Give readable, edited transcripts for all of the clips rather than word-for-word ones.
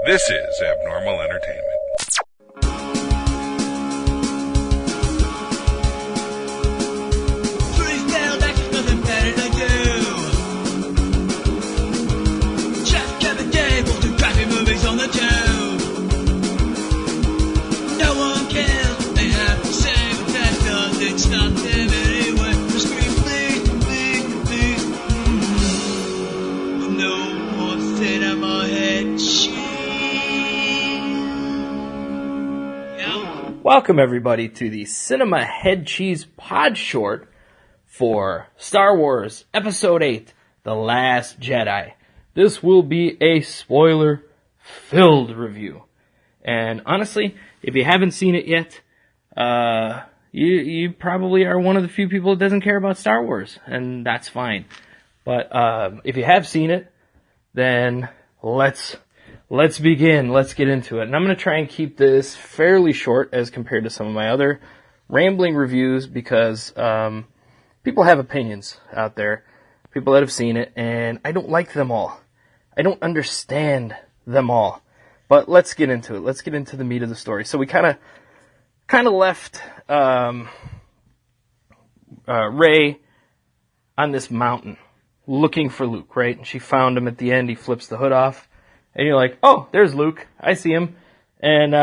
This is Abnormal Entertainment. Welcome everybody to the Cinema Head Cheese Podshort for Star Wars Episode 8, The Last Jedi. This will be a spoiler-filled review. And honestly, if you haven't seen it yet, you probably are one of the few people that doesn't care about Star Wars, and that's fine. But if you have seen it, then let's begin. Let's get into it. And I'm going to try and keep this fairly short as compared to some of my other rambling reviews because people have opinions out there, people that have seen it, and I don't like them all. I don't understand them all. But let's get into it. Let's get into the meat of the story. So we kind of left Rey on this mountain looking for Luke, right? And she found him at the end. He flips the hood off. And you're like, oh, there's Luke. I see him. And,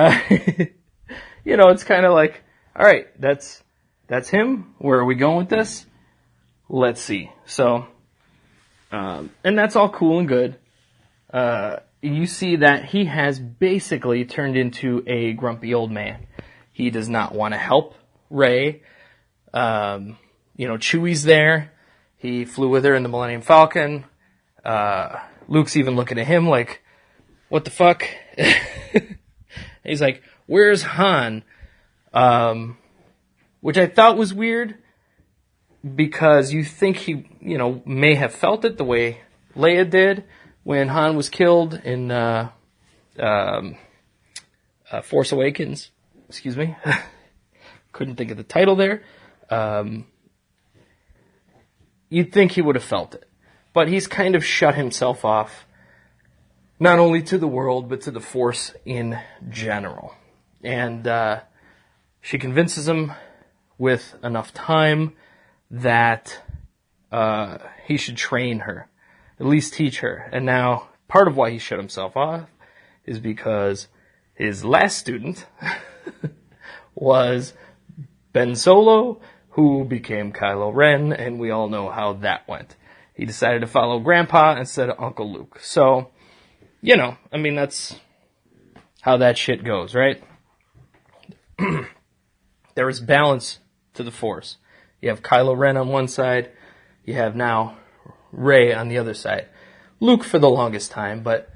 it's kind of like, all right, that's him. Where are we going with this? Let's see. So, and that's all cool and good. You see that he has basically turned into a grumpy old man. He does not want to help Rey. Chewie's there. He flew with her in the Millennium Falcon. Luke's even looking at him like, what the fuck? He's like, where's Han? Which I thought was weird because you think he, may have felt it the way Leia did when Han was killed in Force Awakens. Excuse me. Couldn't think of the title there. You'd think he would have felt it. But he's kind of shut himself off, not only to the world, but to the Force in general. And she convinces him with enough time that he should train her, at least teach her. And now, part of why he shut himself off is because his last student was Ben Solo, who became Kylo Ren, and we all know how that went. He decided to follow Grandpa instead of Uncle Luke. So, that's how that shit goes, right? There is balance to the Force. You have Kylo Ren on one side. You have now Rey on the other side. Luke for the longest time, but...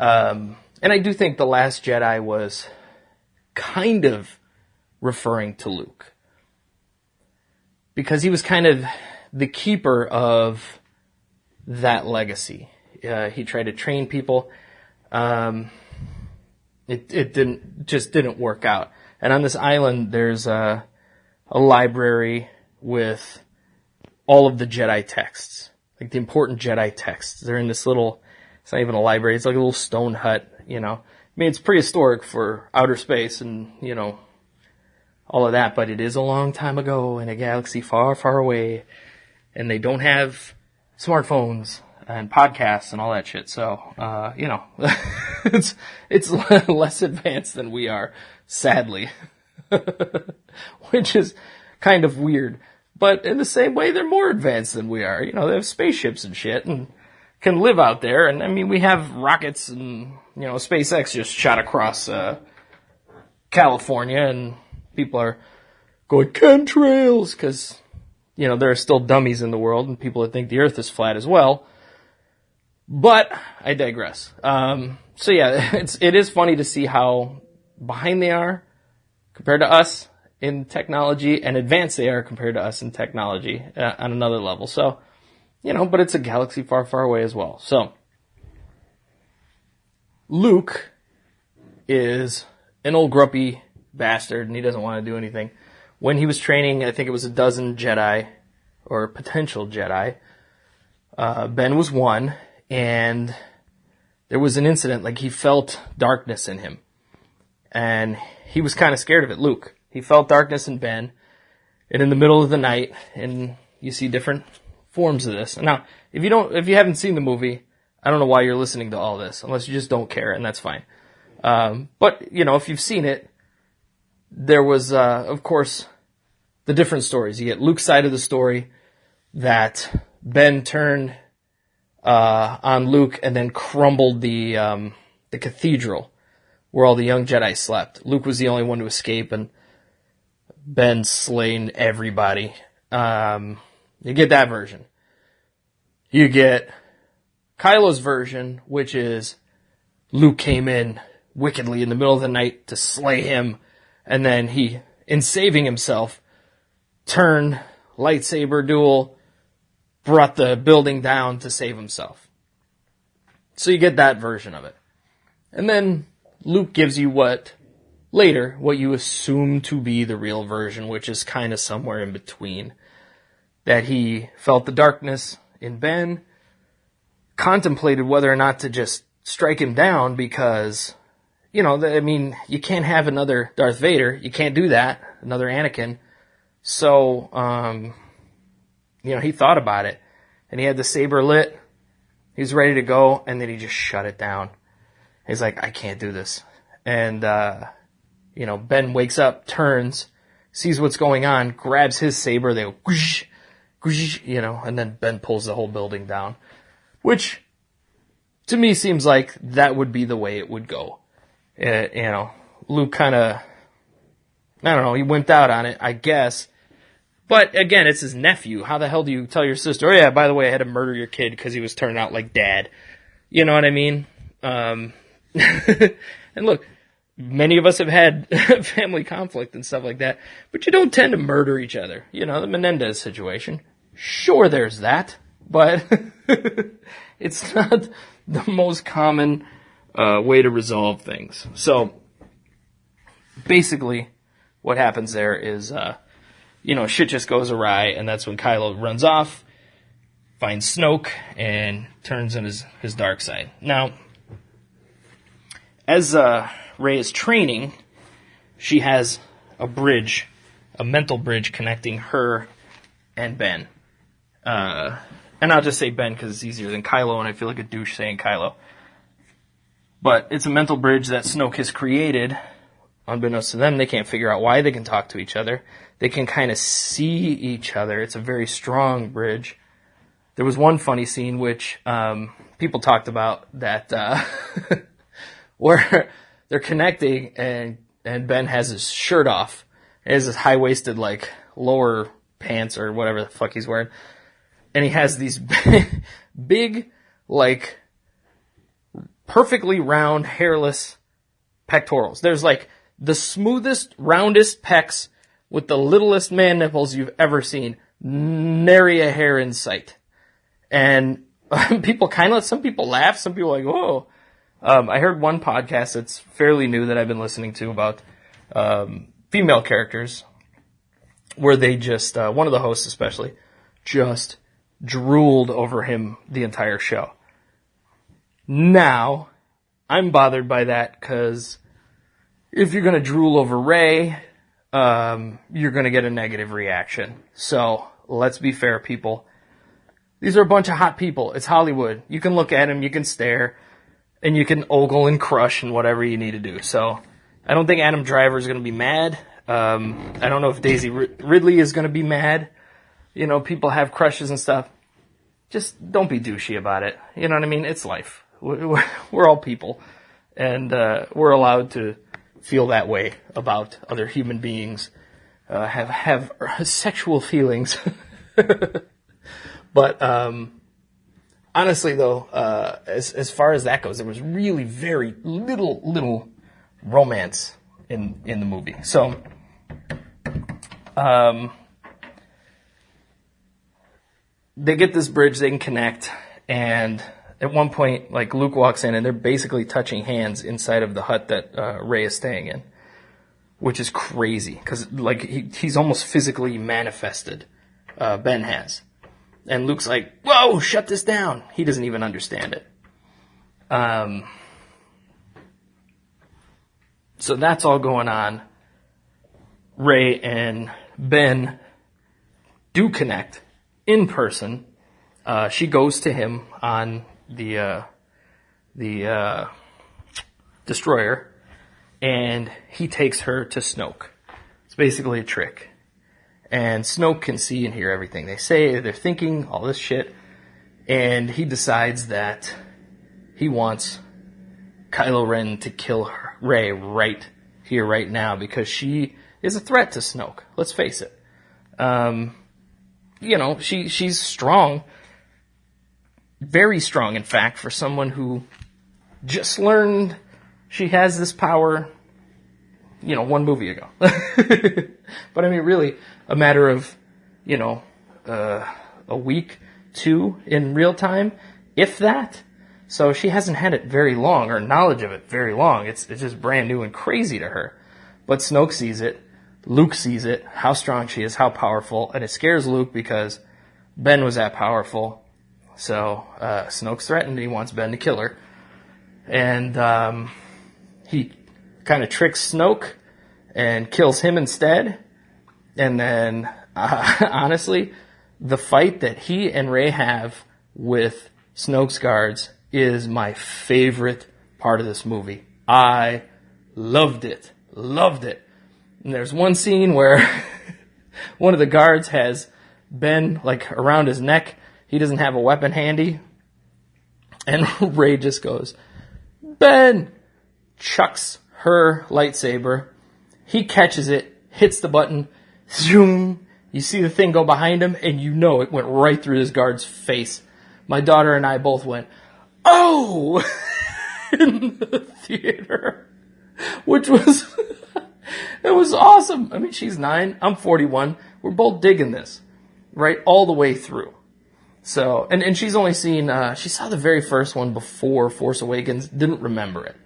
and I do think The Last Jedi was kind of referring to Luke. Because he was kind of the keeper of that legacy. He tried to train people. It didn't work out. And on this island, there's a library with all of the Jedi texts, like the important Jedi texts. They're in this little, it's not even a library, it's like a little stone hut, I mean, it's prehistoric for outer space and, all of that, but it is a long time ago in a galaxy far, far away, and they don't have smartphones and podcasts and all that shit. So, it's less advanced than we are, sadly, which is kind of weird. But in the same way, they're more advanced than we are. They have spaceships and shit and can live out there. And I mean, we have rockets and, SpaceX just shot across, California, and people are going chemtrails because, there are still dummies in the world and people that think the earth is flat as well. But I digress. So yeah, it is funny to see how behind they are compared to us in technology and advanced they are compared to us in technology on another level. So, but it's a galaxy far, far away as well. So, Luke is an old grumpy bastard and he doesn't want to do anything. When he was training, I think it was a dozen Jedi, or potential Jedi, Ben was one, and there was an incident, like he felt darkness in him. And he was kind of scared of it, Luke. He felt darkness in Ben. And in the middle of the night, and you see different forms of this. Now, if you haven't seen the movie, I don't know why you're listening to all this, unless you just don't care, and that's fine. But, if you've seen it, there was, of course, the different stories. You get Luke's side of the story, that Ben turned on Luke and then crumbled the cathedral where all the young Jedi slept. Luke was the only one to escape, and Ben slain everybody. You get that version. You get Kylo's version, which is Luke came in wickedly in the middle of the night to slay him, and then he, in saving himself, turned lightsaber duel, brought the building down to save himself. So you get that version of it. And then Luke gives you what you assume to be the real version, which is kind of somewhere in between. That he felt the darkness in Ben, contemplated whether or not to just strike him down because, you can't have another Darth Vader. You can't do that. Another Anakin. So, he thought about it. And he had the saber lit. He was ready to go, and then he just shut it down. He's like, I can't do this. And, Ben wakes up, turns, sees what's going on, grabs his saber, they go, whoosh, whoosh, and then Ben pulls the whole building down. Which, to me, seems like that would be the way it would go. Luke kind of, I don't know, he wimped out on it, I guess. But, again, it's his nephew. How the hell do you tell your sister, oh yeah, by the way, I had to murder your kid because he was turning out like dad? You know what I mean? And look, many of us have had family conflict and stuff like that, but you don't tend to murder each other. The Menendez situation. Sure, there's that, but it's not the most common way to resolve things. So, basically, what happens there is, shit just goes awry, and that's when Kylo runs off, finds Snoke, and turns on his dark side. Now, as Rey is training, she has a mental bridge connecting her and Ben. And I'll just say Ben because it's easier than Kylo, and I feel like a douche saying Kylo. But it's a mental bridge that Snoke has created. Unbeknownst to them, they can't figure out why. They can talk to each other. They can kind of see each other. It's a very strong bridge. There was one funny scene which people talked about that where they're connecting and Ben has his shirt off. He has his high-waisted, lower pants or whatever the fuck he's wearing. And he has these big, perfectly round, hairless pectorals. There's, the smoothest, roundest pecs with the littlest man nipples you've ever seen. Nary a hair in sight. And some people laugh, some people are like, whoa. I heard one podcast that's fairly new that I've been listening to about female characters where they just, one of the hosts especially, just drooled over him the entire show. Now, I'm bothered by that because if you're going to drool over Rey, you're going to get a negative reaction. So, let's be fair, people. These are a bunch of hot people. It's Hollywood. You can look at them, you can stare, and you can ogle and crush and whatever you need to do. So, I don't think Adam Driver is going to be mad. I don't know if Daisy Ridley is going to be mad. People have crushes and stuff. Just don't be douchey about it. You know what I mean? It's life. We're all people. And we're allowed to feel that way about other human beings. Have sexual feelings. But honestly, though, as far as that goes, there was really very little romance in the movie. So, they get this bridge, they can connect, and at one point, Luke walks in, and they're basically touching hands inside of the hut that Rey is staying in, which is crazy, because, he's almost physically manifested, Ben has. And Luke's like, whoa, shut this down. He doesn't even understand it. So that's all going on. Rey and Ben do connect in person. She goes to him on the destroyer, and he takes her to Snoke. It's basically a trick. And Snoke can see and hear everything they say, they're thinking, all this shit. And he decides that he wants Kylo Ren to kill Rey right here, right now, because she is a threat to Snoke. Let's face it. She's strong. Very strong, in fact, for someone who just learned she has this power, one movie ago. But I mean, really, a matter of, a week, 2 in real time, if that. So she hasn't had it very long, or knowledge of it very long. It's just brand new and crazy to her. But Snoke sees it, Luke sees it, how strong she is, how powerful, and it scares Luke because Ben was that powerful. So Snoke's threatened, he wants Ben to kill her. And he kind of tricks Snoke and kills him instead. And then, honestly, the fight that he and Rey have with Snoke's guards is my favorite part of this movie. I loved it. And there's one scene where one of the guards has Ben, around his neck. He doesn't have a weapon handy. And Rey just goes, Ben! Chucks her lightsaber. He catches it, hits the button, zoom. You see the thing go behind him, and it went right through this guard's face. My daughter and I both went, oh! in the theater. Which was, it was awesome. I mean, she's 9, I'm 41. We're both digging this, right? All the way through. So, and she's only seen, she saw the very first one before Force Awakens, didn't remember it.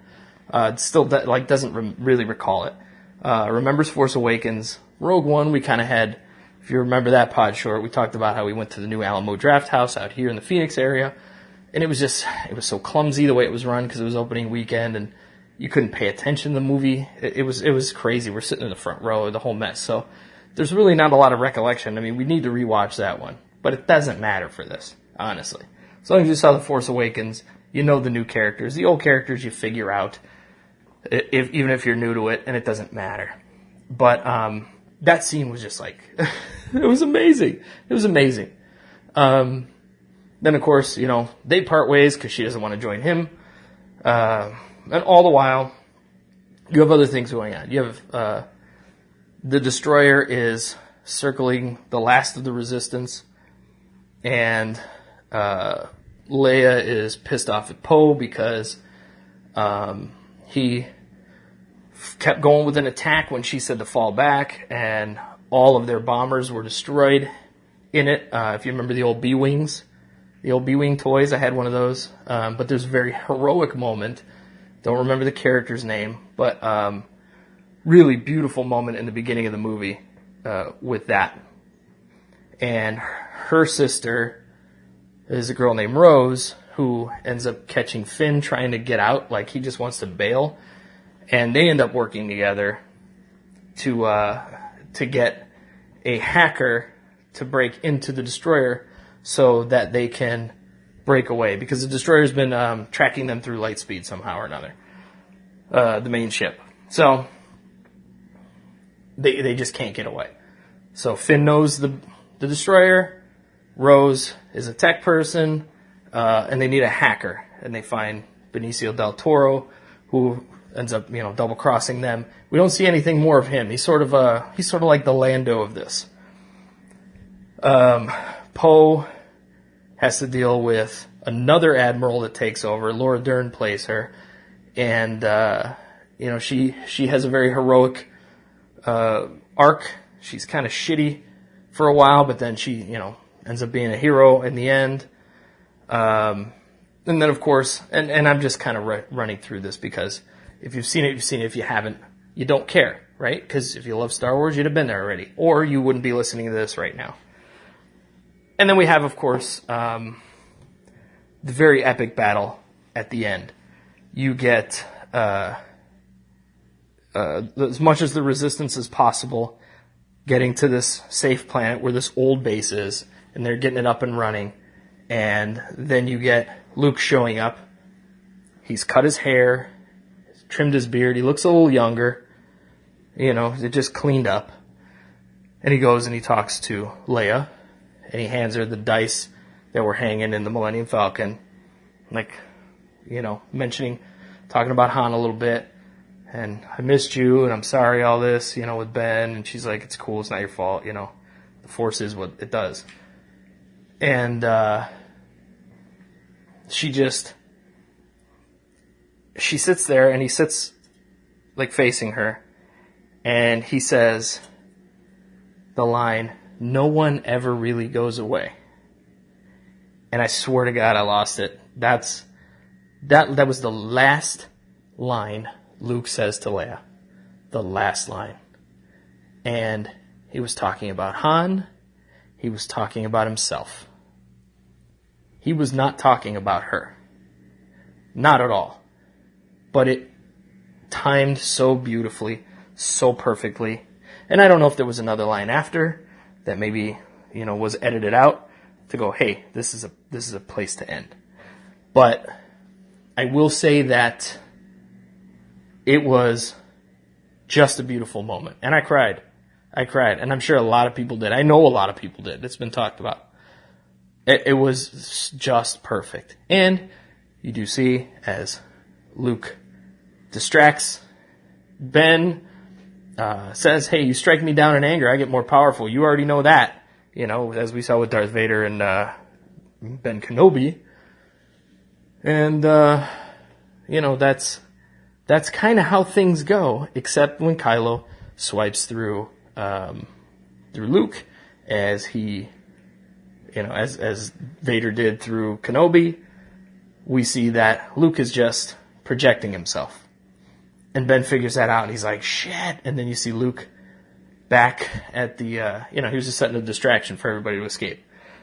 Doesn't really recall it. Remembers Force Awakens. Rogue One, we kind of had, if you remember that Podshort, we talked about how we went to the new Alamo Draft House out here in the Phoenix area. And it was so clumsy the way it was run because it was opening weekend and you couldn't pay attention to the movie. It was crazy. We're sitting in the front row, the whole mess. So there's really not a lot of recollection. I mean, we need to rewatch that one. But it doesn't matter for this, honestly. As long as you saw The Force Awakens, you know the new characters. The old characters you figure out, even if you're new to it, and it doesn't matter. But that scene was just it was amazing. It was amazing. Then, of course, they part ways because she doesn't want to join him. And all the while, you have other things going on. You have the destroyer is circling the last of the resistance. And Leia is pissed off at Poe because he kept going with an attack when she said to fall back, and all of their bombers were destroyed in it. If you remember the old B-Wings, the old B-Wing toys, I had one of those. But there's a very heroic moment. Don't remember the character's name, but really beautiful moment in the beginning of the movie with that. And her sister is a girl named Rose who ends up catching Finn trying to get out. He just wants to bail. And they end up working together to get a hacker to break into the destroyer so that they can break away. Because the destroyer's been tracking them through light speed somehow or another. The main ship. So they just can't get away. So Finn knows the destroyer. Rose is a tech person, and they need a hacker. And they find Benicio del Toro, who ends up, double crossing them. We don't see anything more of him. He's sort of like the Lando of this. Poe has to deal with another admiral that takes over. Laura Dern plays her, and she has a very heroic arc. She's kind of shitty for a while, but then she ends up being a hero in the end. And then, of course, and I'm just kind of running through this because if you've seen it, you've seen it. If you haven't, you don't care, right? Because if you love Star Wars, you'd have been there already. Or you wouldn't be listening to this right now. And then we have, of course, the very epic battle at the end. You get as much as the resistance as possible getting to this safe planet where this old base is, and they're getting it up and running. And then you get Luke showing up. He's cut his hair, trimmed his beard. He looks a little younger. It just cleaned up. And he goes and he talks to Leia, and he hands her the dice that were hanging in the Millennium Falcon. Talking about Han a little bit. And I missed you, and I'm sorry all this, with Ben. And she's like, it's cool, it's not your fault, the Force is what it does. And she sits there, and he sits, facing her. And he says the line, "No one ever really goes away." And I swear to God, I lost it. That was the last line Luke says to Leia. The last line. And he was talking about Han. He was talking about himself. He was not talking about her. Not at all. But it timed so beautifully, so perfectly. And I don't know if there was another line after that maybe, was edited out to go, hey, this is a place to end. But I will say that it was just a beautiful moment. And I cried. And I'm sure a lot of people did. I know a lot of people did. It's been talked about. It was just perfect. And you do see as Luke distracts Ben, says, hey, you strike me down in anger, I get more powerful. You already know that. As we saw with Darth Vader and Ben Kenobi. And, that's kind of how things go, except when Kylo swipes through Luke, as he, as Vader did through Kenobi. We see that Luke is just projecting himself. And Ben figures that out, and he's like, shit. And then you see Luke back at the, he was just setting a distraction for everybody to escape.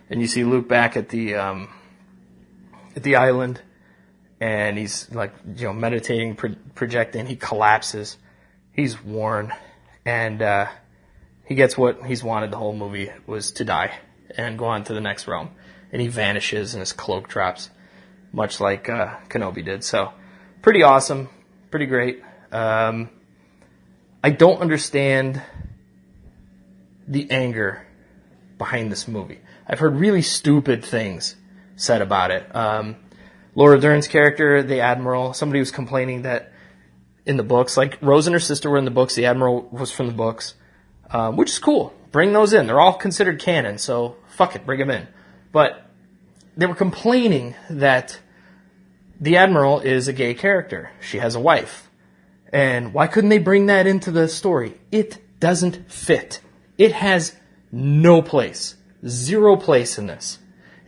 And you see Luke back at the island, and he's meditating, projecting. He collapses. He's worn, and he gets what he's wanted the whole movie, was to die and go on to the next realm. And he vanishes, and his cloak drops, much like Kenobi did. So, pretty awesome, pretty great. I don't understand the anger behind this movie. I've heard really stupid things said about it. Laura Dern's character, the Admiral, somebody was complaining that in the books, Rose and her sister were in the books, the Admiral was from the books, which is cool. Bring those in. They're all considered canon, so fuck it, bring them in. But they were complaining that the Admiral is a gay character. She has a wife. And why couldn't they bring that into the story? It doesn't fit. It has no place. Zero place in this.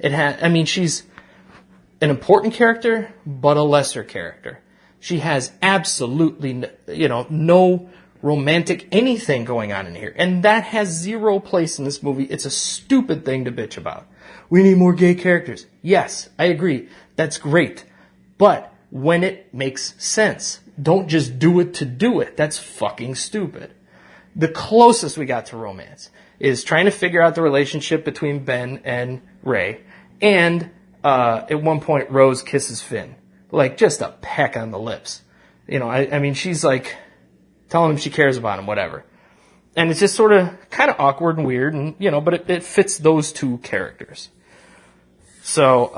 She's an important character, but a lesser character. She has absolutely, no romantic anything going on in here. And that has zero place in this movie. It's a stupid thing to bitch about. We need more gay characters. Yes, I agree. That's great. But when it makes sense, don't just do it to do it. That's fucking stupid. The closest we got to romance is trying to figure out the relationship between Ben and Rey. And at one point, Rose kisses Finn. Just a peck on the lips. She's telling him she cares about him, whatever. And it's just sort of kind of awkward and weird, and but it fits those two characters. So,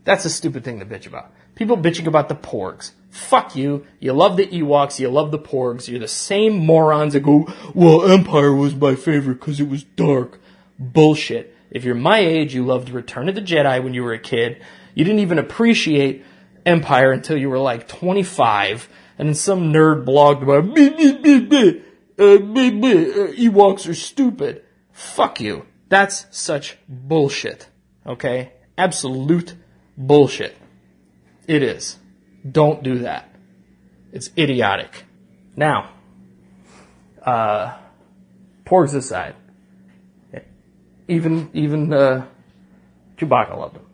that's a stupid thing to bitch about. People bitching about the Porgs. Fuck you. You love the Ewoks. You love the Porgs. You're the same morons that go, well, Empire was my favorite because it was dark. Bullshit. If you're my age, you loved Return of the Jedi when you were a kid. You didn't even appreciate Empire until you were 25. And then some nerd blogged about, Ewoks are stupid. Fuck you. That's such bullshit. Okay? Absolute bullshit. It is. Don't do that. It's idiotic. Now, Porgs aside, even Chewbacca loved him.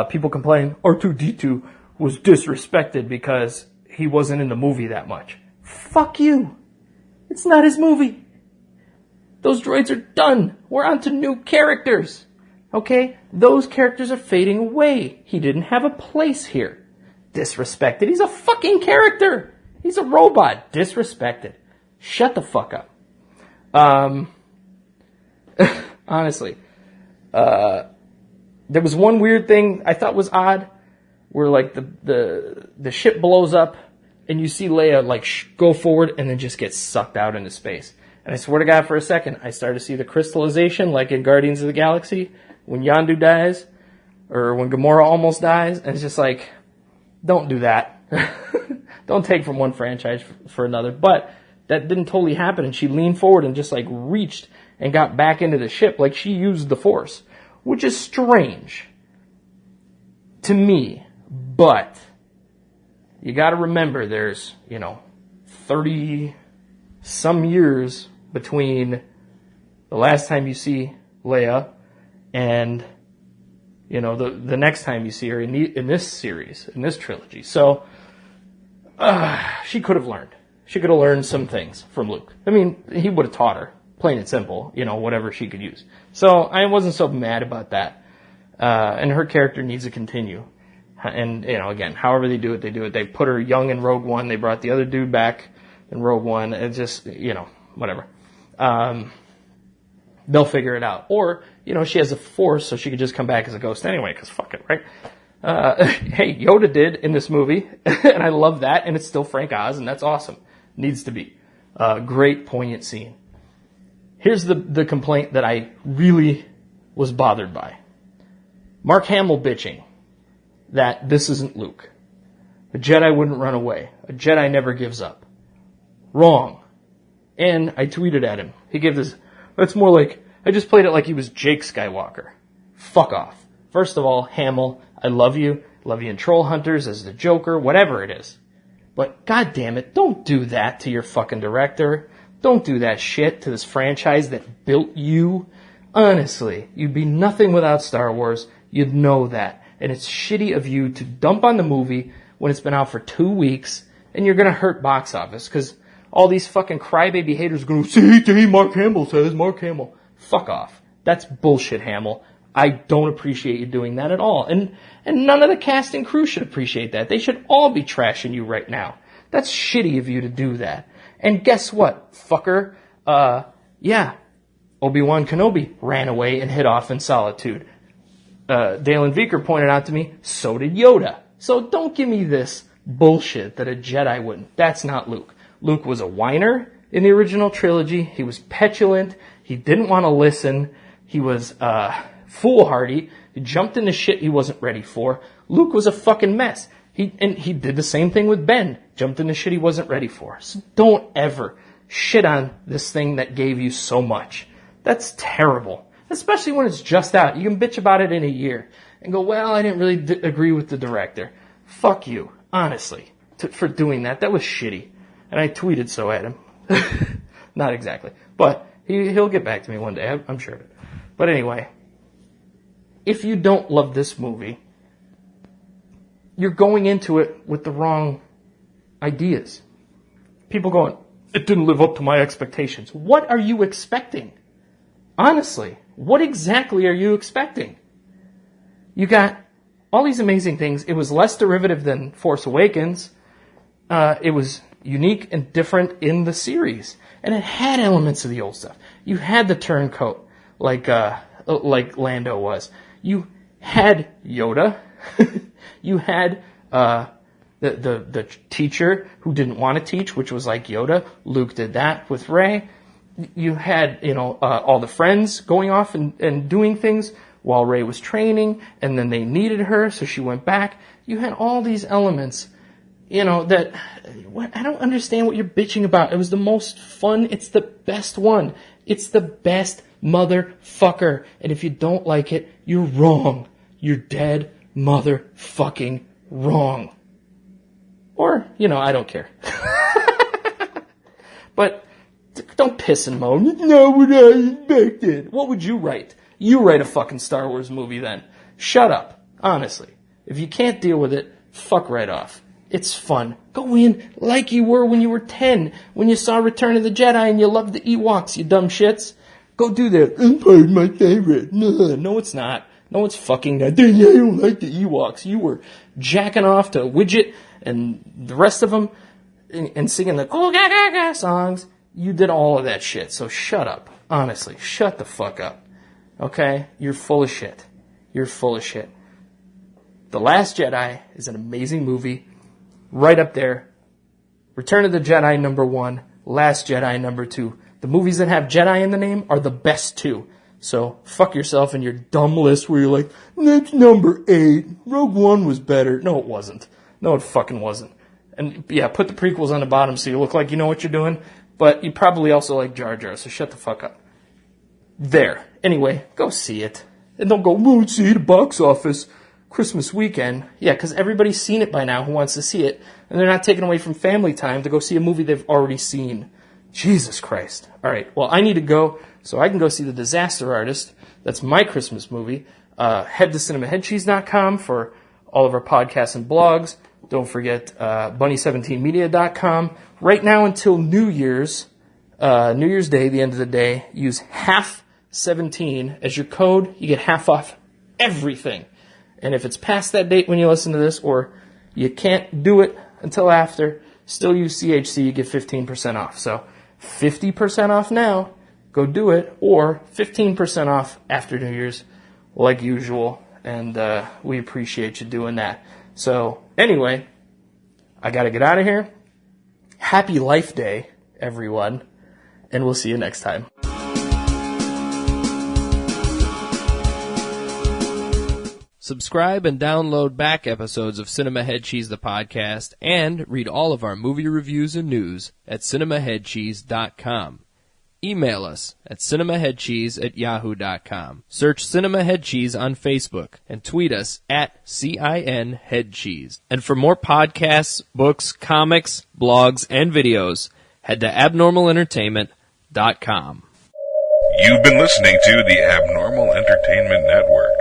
People complain R2-D2 was disrespected because he wasn't in the movie that much. Fuck you. It's not his movie. Those droids are done. We're on to new characters. Okay? Those characters are fading away. He didn't have a place here. Disrespected. He's a fucking character. He's a robot. Disrespected. Shut the fuck up. Honestly. There was one weird thing I thought was odd, where like the ship blows up and you see Leia like go forward and then just get sucked out into space. And I swear to God, for a second, I started to see the crystallization like in Guardians of the Galaxy when Yondu dies or when Gamora almost dies. And it's just like, don't do that. Don't take from one franchise for another. But that didn't totally happen. And she leaned forward and just like reached and got back into the ship like she used the Force, which is strange to me. But you got to remember there's, 30 some years between the last time you see Leia and, the next time you see her in this series, in this trilogy. So, she could have learned. She could have learned some things from Luke. I mean, he would have taught her, plain and simple, whatever she could use. So, I wasn't so mad about that. And her character needs to continue. And, again, however they do it, they do it. They put her young in Rogue One. They brought the other dude back in Rogue One. It's just, whatever. They'll figure it out. Or, she has a Force, so she could just come back as a ghost anyway, because fuck it, right? Hey, Yoda did in this movie, and I love that, and it's still Frank Oz, and that's awesome. Needs to be. Great, poignant scene. Here's the complaint that I really was bothered by. Mark Hamill bitching that this isn't Luke. A Jedi wouldn't run away. A Jedi never gives up. Wrong. And I tweeted at him. He gave this, that's more like, I just played it like he was Jake Skywalker. Fuck off. First of all, Hamill, I love you. Love you in Troll Hunters as the Joker, whatever it is. But god damn it, don't do that to your fucking director. Don't do that shit to this franchise that built you. Honestly, you'd be nothing without Star Wars. You'd know that. And it's shitty of you to dump on the movie when it's been out for 2 weeks and you're going to hurt box office because all these fucking crybaby haters are going to say, Mark Hamill says, Mark Hamill. Fuck off. That's bullshit, Hamill. I don't appreciate you doing that at all. And none of the cast and crew should appreciate that. They should all be trashing you right now. That's shitty of you to do that. And guess what, fucker? Obi-Wan Kenobi ran away and hid off in solitude. Dalen Veeker pointed out to me, so did Yoda. So don't give me this bullshit that a Jedi wouldn't. That's not Luke. Luke was a whiner in the original trilogy. He was petulant. He didn't want to listen. He was foolhardy. He jumped into shit he wasn't ready for. Luke was a fucking mess. He did the same thing with Ben. Jumped into shit he wasn't ready for. So don't ever shit on this thing that gave you so much. That's terrible. Especially when it's just out. You can bitch about it in a year and go, well, I didn't really agree with the director. Fuck you, honestly, for doing that. That was shitty. And I tweeted so at him. Not exactly. But he'll get back to me one day. I'm sure of it. But anyway, if you don't love this movie, you're going into it with the wrong ideas. People going, it didn't live up to my expectations. What are you expecting? Honestly, what exactly are you expecting? You got all these amazing things. It was less derivative than Force Awakens. It was unique and different in the series. And it had elements of the old stuff. You had the turncoat, like Lando was. You had Yoda. You had the teacher who didn't want to teach, which was like Yoda. Luke did that with Rey. You had, all the friends going off and doing things while Rey was training, and then they needed her, so she went back. You had all these elements, that I don't understand what you're bitching about. It was the most fun. It's the best one. It's the best motherfucker. And if you don't like it, you're wrong. You're dead motherfucking wrong. Or, I don't care. But don't piss and moan. It's not what I expected. What would you write? You write a fucking Star Wars movie then. Shut up. Honestly. If you can't deal with it, fuck right off. It's fun. Go in like you were when you were 10, when you saw Return of the Jedi and you loved the Ewoks, you dumb shits. Go do that. Empire's my favorite. No, it's not. No, it's fucking not. I don't like the Ewoks. You were jacking off to Widget and the rest of them and singing the cool ga songs. You did all of that shit. So shut up. Honestly, shut the fuck up. Okay? You're full of shit. You're full of shit. The Last Jedi is an amazing movie. Right up there. Return of the Jedi #1. Last Jedi #2. The movies that have Jedi in the name are the best too. So fuck yourself and your dumb list where you're like, that's number 8. Rogue One was better. No, it wasn't. No, it fucking wasn't. And yeah, put the prequels on the bottom so you look like you know what you're doing. But you probably also like Jar Jar, so shut the fuck up. There. Anyway, go see it. And don't go, we'll see it at box office Christmas weekend. Yeah, because everybody's seen it by now who wants to see it. And they're not taking away from family time to go see a movie they've already seen. Jesus Christ. All right, well, I need to go so I can go see The Disaster Artist. That's my Christmas movie. Head to cinemaheadcheese.com for all of our podcasts and blogs. Don't forget bunny17media.com. Right now until New Year's Day, the end of the day, use half 17 as your code. You get half off everything. And if it's past that date when you listen to this, or you can't do it until after, still use CHC, you get 15% off. So 50% off now, go do it, or 15% off after New Year's, like usual. And we appreciate you doing that. So anyway, I got to get out of here. Happy Life Day, everyone. And we'll see you next time. Subscribe and download back episodes of Cinema Head Cheese the podcast, and read all of our movie reviews and news at cinemaheadcheese.com. Email us at cinemaheadcheese@yahoo.com. Search Cinema Head Cheese on Facebook and tweet us at CINHeadCheese. And for more podcasts, books, comics, blogs, and videos, head to abnormalentertainment.com. You've been listening to the Abnormal Entertainment Network.